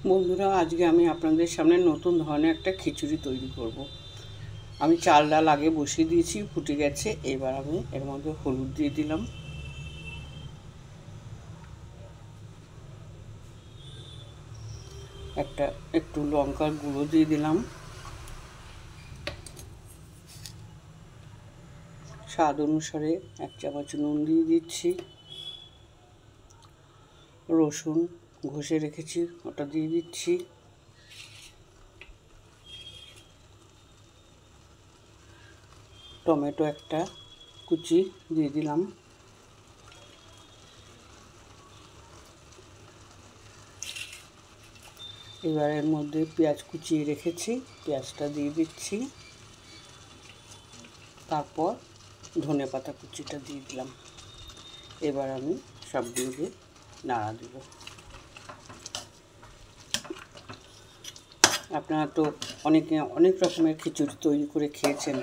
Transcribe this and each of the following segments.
বন্ধুরা, আজকে আমি আপনাদের সামনে নতুন ধরনের একটা খিচুড়ি তৈরি করব। আমি চাল ডাল আগে বসিয়ে দিয়েছি, ফুটে গেছে। এবার আমি এর মধ্যে হলুদ দিয়ে দিলাম, একটু লঙ্কার গুঁড়ো দিয়ে দিলাম, স্বাদ অনুসারে 1 চামচ নুন দিয়ে দিচ্ছি, রসুন ঘষে রেখেছি ওটা দিয়ে দিচ্ছি, টমেটো একটা কুচি দিয়ে দিলাম, এবার এর মধ্যে পেঁয়াজ কুচিয়ে রেখেছি, পেঁয়াজটা দিয়ে দিচ্ছি, তারপর ধনেপাতা কুচিটা দিয়ে দিলাম। এবার আমি সবগুলোকে নাড়া দেব। আপনারা তো অনেকে অনেক রকমের খিচুড়ি তৈরি করে খেয়েছেন,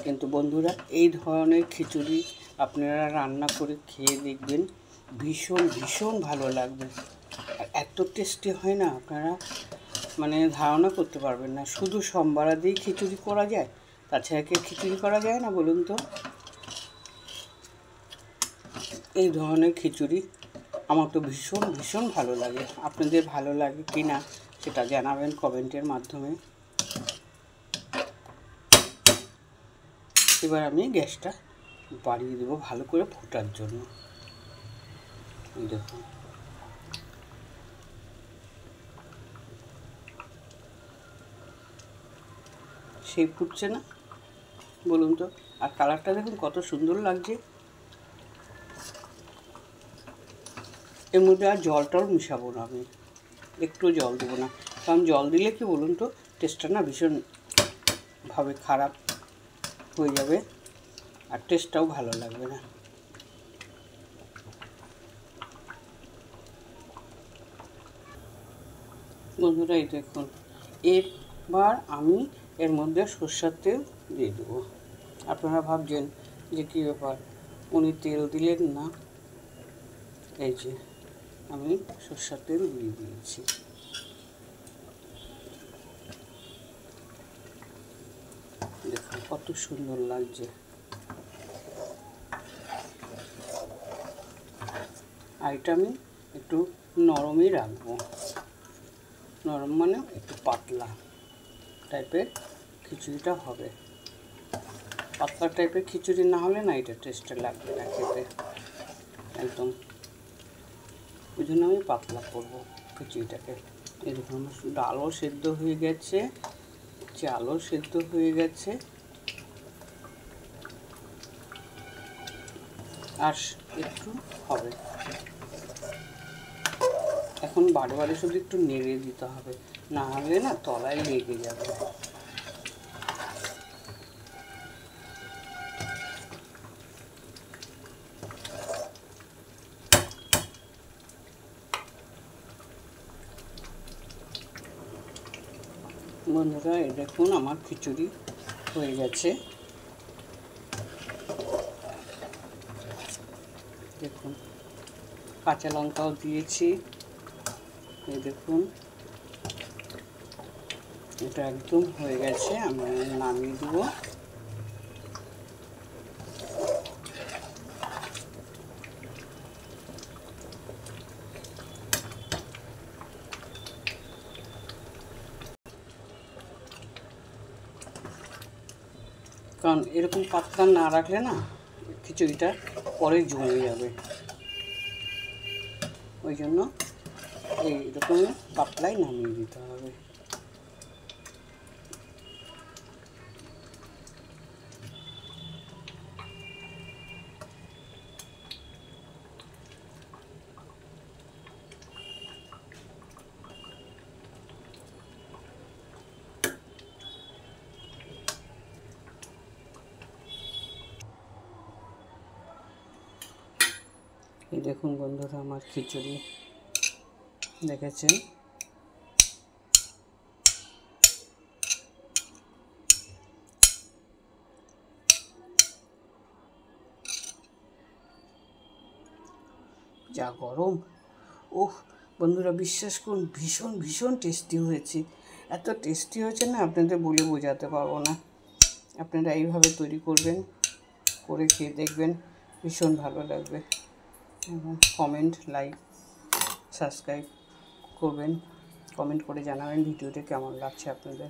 কিন্তু বন্ধুরা এই ধরনের খিচুড়ি আপনারা রান্না করে খেয়ে দেখবেন, ভীষণ ভীষণ ভালো লাগবে। আর এত টেস্টি হয় না, আপনারা ধারণা করতে পারবেন না। শুধু সোমবার দিয়েই খিচুড়ি করা যায়, তাছাড়া কি খিচুড়ি করা যায় না বলুন তো? এই ধরনের খিচুড়ি আমার তো ভীষণ ভীষণ ভালো লাগে। আপনাদের ভালো লাগে কি না সেটা জানাবেন কমেন্টের মাধ্যমে। এবার আমি গ্যাসটা বাড়িয়ে দেবো ভালো করে ফোটার জন্য। দেখুন, সেই ফুটছে না বলুন তো? আর কালারটা দেখুন কত সুন্দর লাগছে। এর মধ্যে আর জল টল মিশাবো না, আমি একটু জল দেবো না, কারণ জল দিলে কি বলুন তো, টেস্টটা না ভীষণভাবে খারাপ হয়ে যাবে, আর টেস্টটাও ভালো লাগবে না। বন্ধুরা এই দেখুন, এবার আমি এর মধ্যে সরষের তেল দিয়ে দেবো। আপনারা ভাবছেন যে কী ব্যাপার, উনি তেল দিলেন না। এই যে আমি সরষের তেল দিয়ে দিয়েছি। দেখুন কত সুন্দর লাগছে। আর এটা আমি একটু নরমই রাখবো, নরম মানে একটু পাতলা টাইপের খিচুড়িটা হবে। পাতলা টাইপের খিচুড়ি না হলে না এটা টেস্টে লাগবে না খেতে একদম। ওই জন্য আমি পাতলা করবো খিচুড়িটাকে। এরকম ডালও সেদ্ধ হয়ে গেছে, চালও সেদ্ধ হয়ে গেছে, আর একটু হবে। এখন বারে বারে শুধু একটু নেড়ে দিতে হবে, না হলে না তলায় লেগে যাবে। বন্ধুরা এই দেখুন আমার খিচুড়ি হয়ে গেছে। দেখুন কাঁচা লঙ্কাও দিয়েছি। এই দেখুন এটা একদম হয়ে গেছে, আমি নামিয়ে দেবো। কারণ এরকম পাতলা না রাখলে না খিচুড়িটা পরে জমে যাবে, ওই জন্য এইরকম পাতলাই নামিয়ে দিতে হবে। এই দেখুন বন্ধুরা আমার খিচুড়ি দেখেছেন। যা গরম, ওহ বন্ধুরা বিশ্বাস করুন ভীষণ ভীষণ টেস্টি হয়েছে। এত টেস্টি হয়েছে না আপনাদের বলে বোঝাতে পারবো না। আপনারা এইভাবে তৈরি করবেন, করে খেয়ে দেখবেন, ভীষণ ভালো লাগবে। এবং কমেন্ট, লাইক, সাবস্ক্রাইব করবেন, কমেন্ট করে জানাবেন ভিডিওটা কেমন লাগছে আপনাদের।